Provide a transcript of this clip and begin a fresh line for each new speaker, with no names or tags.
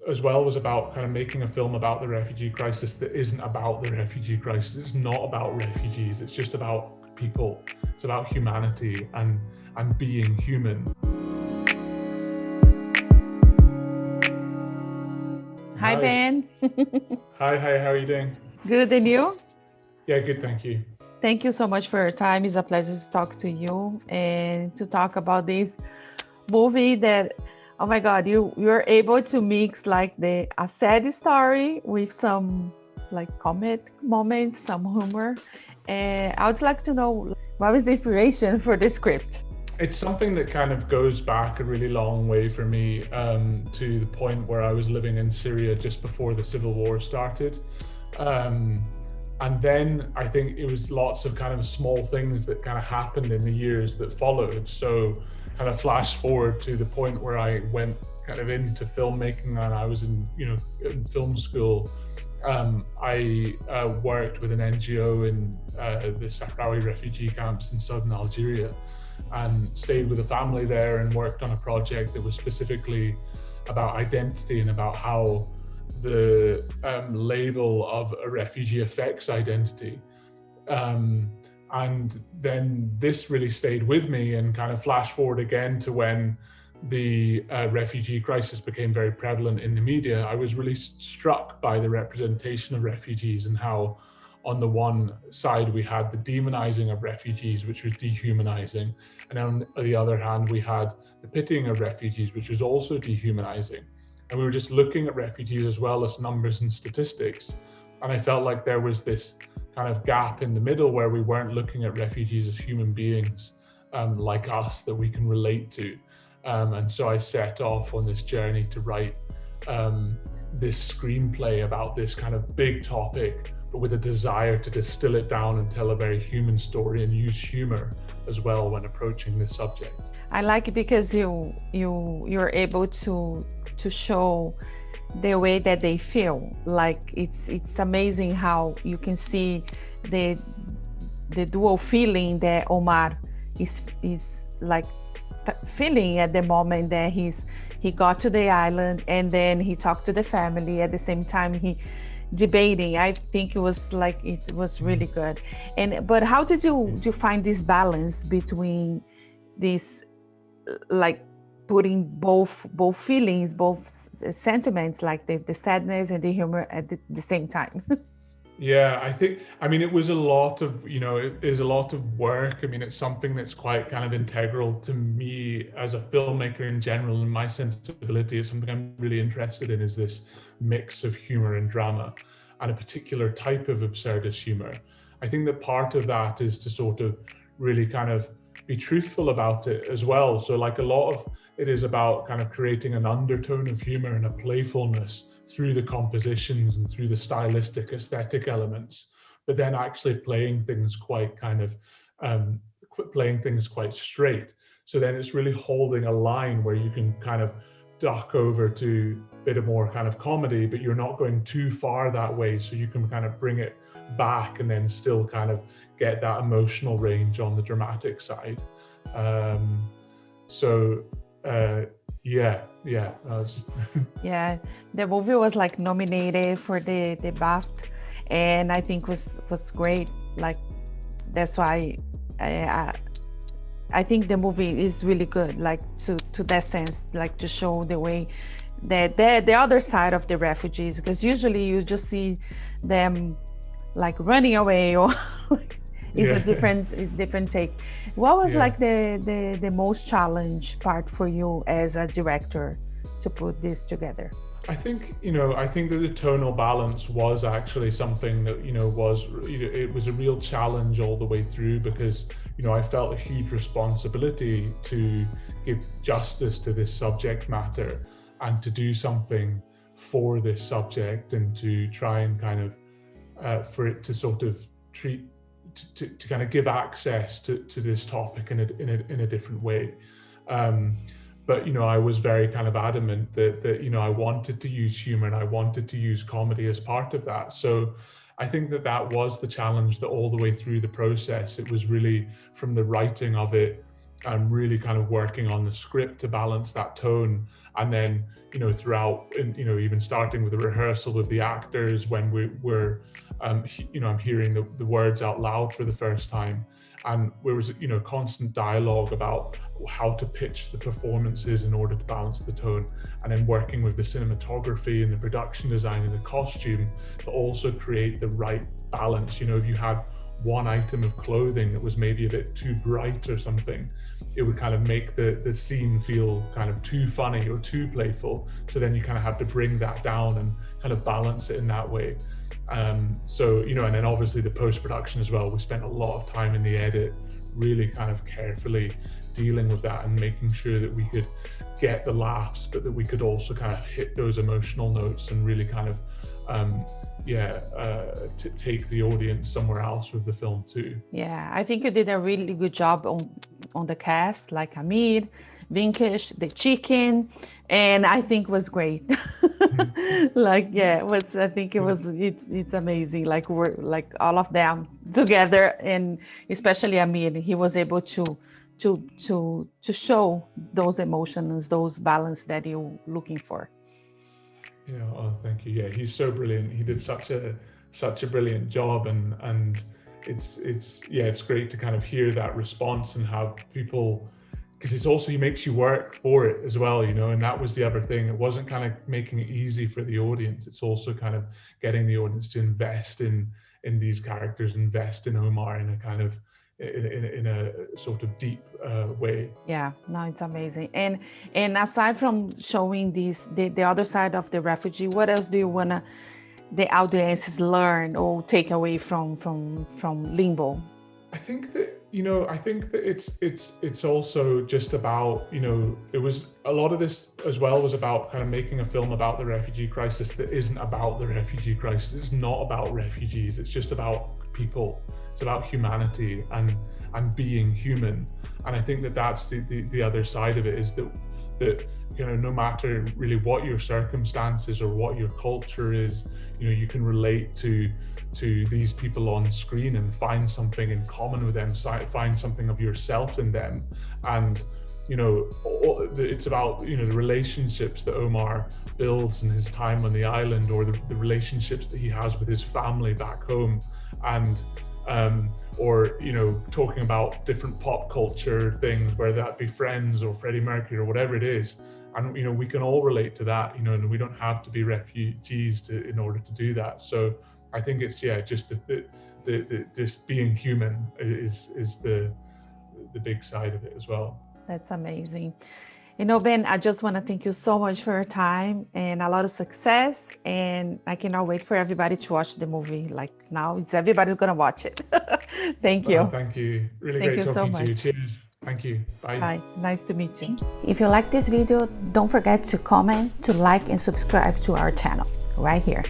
as well was about kind of making a film about the refugee crisis that isn't about the refugee crisis. It's not about refugees. It's just about people. It's about humanity and being human.
Hi,
Hi.
Ben.
Hi, how are you doing?
Good, and you?
Yeah, good, thank you.
Thank you so much for your time. It's a pleasure to talk to you and to talk about this movie that, oh my God, you're able to mix like a sad story with some like comic moments, some humor. And I would like to know what was the inspiration for the script?
It's something that kind of goes back a really long way for me, to the point where I was living in Syria just before the civil war started. Um, and then I think it was lots of kind of small things that kind of happened in the years that followed. So kind of flash forward to the point where I went kind of into filmmaking, and I was in film school. I worked with an NGO in the Sahrawi refugee camps in southern Algeria, and stayed with a family there and worked on a project that was specifically about identity and about how the label of a refugee affects identity. And then this really stayed with me, and kind of flash forward again to when the refugee crisis became very prevalent in the media. I was really struck by the representation of refugees, and how on the one side we had the demonizing of refugees, which was dehumanizing, and on the other hand we had the pitying of refugees, which was also dehumanizing. And we were just looking at refugees as well as numbers and statistics, and I felt like there was this kind of gap in the middle where we weren't looking at refugees as human beings, like us, that we can relate to. And so I set off on this journey to write this screenplay about this kind of big topic, but with a desire to distill it down and tell a very human story and use humor as well when approaching this subject.
I like it because you're able to show the way that they feel. Like it's amazing how you can see the dual feeling that Omar is like feeling at the moment that he got to the island, and then he talked to the family at the same time he debating. I think it was really good. And but how did you find this balance between this, like putting both feelings, both sentiments, like the sadness and the humor at the same time?
Yeah, I mean, it was a lot of, it is a lot of work. I mean, it's something that's quite kind of integral to me as a filmmaker in general, and my sensibility is something I'm really interested in, is this mix of humor and drama, and a particular type of absurdist humor. I think that part of that is to sort of really kind of be truthful about it as well. So like a lot of it is about kind of creating an undertone of humor and a playfulness through the compositions and through the stylistic aesthetic elements, but then actually playing things quite kind of playing things quite straight. So then it's really holding a line where you can kind of duck over to a bit of more kind of comedy, but you're not going too far that way, so you can kind of bring it back and then still kind of get that emotional range on the dramatic side. So yeah,
Yeah, the movie was like nominated for the BAFTA, and I think was great. Like that's why I think the movie is really good. Like to that sense, like to show the way that the other side of the refugees, because usually you just see them like running away, or like, it's
yeah.
a different take. What was
Yeah.
like the most challenge part for you as a director to put this together?
I think that the tonal balance was actually something that, it was a real challenge all the way through, because, I felt a huge responsibility to give justice to this subject matter and to do something for this subject, and to try and kind of, for it to sort of treat, to kind of give access to this topic in a different way. But I was very kind of adamant that I wanted to use humor and I wanted to use comedy as part of that. So I think that was the challenge, that all the way through the process, it was really from the writing of it really kind of working on the script to balance that tone. And then, throughout, and, even starting with the rehearsal with the actors when we're, I'm hearing the words out loud for the first time. And there was, constant dialogue about how to pitch the performances in order to balance the tone, and then working with the cinematography and the production design and the costume to also create the right balance. If you had one item of clothing that was maybe a bit too bright or something, it would kind of make the scene feel kind of too funny or too playful. So then you kind of have to bring that down and kind of balance it in that way. So, and then obviously the post-production as well. We spent a lot of time in the edit, really kind of carefully dealing with that and making sure that we could get the laughs, but that we could also kind of hit those emotional notes and really kind of, take the audience somewhere else with the film too.
Yeah, I think you did a really good job on the cast, like Amir, Vinkish, the chicken, and I think was great. Like, yeah, it was. I think it's amazing. Like we're like all of them together, and especially Amir, he was able to show those emotions, those balance that you're looking for.
Yeah, oh, thank you. Yeah, he's so brilliant. He did such a brilliant job, and it's great to kind of hear that response and have people, because it's also, he makes you work for it as well, and that was the other thing. It wasn't kind of making it easy for the audience. It's also kind of getting the audience to invest in these characters, invest in Omar in a kind of in a sort of deep way.
Yeah, no, it's amazing. And aside from showing the other side of the refugee, what else do you wanna the audiences learn or take away from Limbo?
I think that it's also just about, it was a lot of this as well was about kind of making a film about the refugee crisis that isn't about the refugee crisis. It's not about refugees. It's just about people. It's about humanity and being human. And I think that that's the other side of it, is that no matter really what your circumstances or what your culture is, you can relate to these people on screen and find something in common with them, find something of yourself in them. And it's about the relationships that Omar builds in his time on the island, or the relationships that he has with his family back home, and or talking about different pop culture things, whether that be Friends or Freddie Mercury or whatever it is. And we can all relate to that, and we don't have to be refugees in order to do that. So I think it's just the just being human is the big side of it as well.
That's amazing. Ben, I just want to thank you so much for your time and a lot of success. And I cannot wait for everybody to watch the movie. Like now, everybody's going to watch it. Thank you.
Thank you. Really great talking to you. Cheers. Thank you. Bye.
Bye. Nice to meet you. If you like this video, don't forget to comment, to like, and subscribe to our channel right here.